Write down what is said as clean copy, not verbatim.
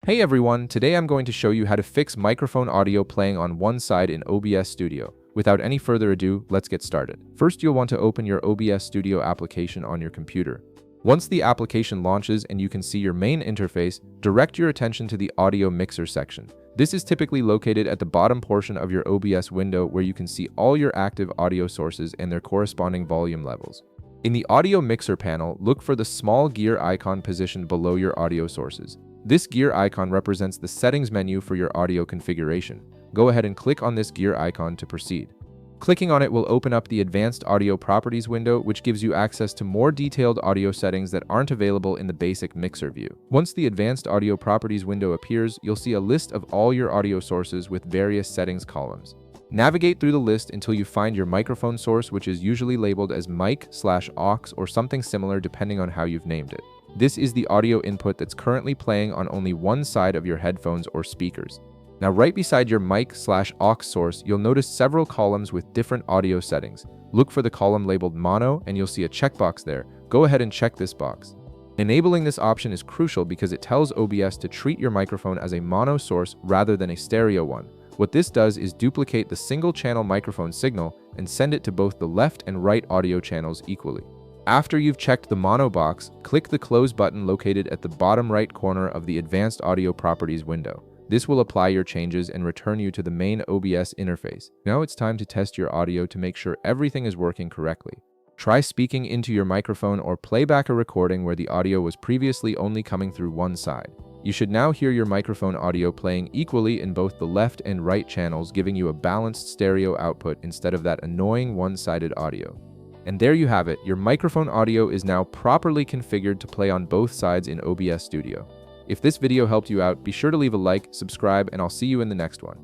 Hey everyone, today I'm going to show you how to fix microphone audio playing on one side in OBS Studio. Without any further ado, let's get started. First, you'll want to open your OBS Studio application on your computer. Once the application launches and you can see your main interface, direct your attention to the audio mixer section. This is typically located at the bottom portion of your OBS window where you can see all your active audio sources and their corresponding volume levels. In the audio mixer panel, look for the small gear icon positioned below your audio sources. This gear icon represents the settings menu for your audio configuration. Go ahead and click on this gear icon to proceed. Clicking on it will open up the Advanced Audio Properties window, which gives you access to more detailed audio settings that aren't available in the basic mixer view. Once the Advanced Audio Properties window appears, you'll see a list of all your audio sources with various settings columns. Navigate through the list until you find your microphone source, which is usually labeled as mic/aux or something similar depending on how you've named it. This is the audio input that's currently playing on only one side of your headphones or speakers. Now, right beside your mic/aux source, you'll notice several columns with different audio settings. Look for the column labeled mono and you'll see a checkbox there. Go ahead and check this box. Enabling this option is crucial because it tells OBS to treat your microphone as a mono source rather than a stereo one. What this does is duplicate the single-channel microphone signal and send it to both the left and right audio channels equally. After you've checked the mono box, click the close button located at the bottom right corner of the Advanced Audio Properties window. This will apply your changes and return you to the main OBS interface. Now it's time to test your audio to make sure everything is working correctly. Try speaking into your microphone or play back a recording where the audio was previously only coming through one side. You should now hear your microphone audio playing equally in both the left and right channels, giving you a balanced stereo output instead of that annoying one-sided audio. And there you have it, your microphone audio is now properly configured to play on both sides in OBS Studio. If this video helped you out, be sure to leave a like, subscribe, and I'll see you in the next one.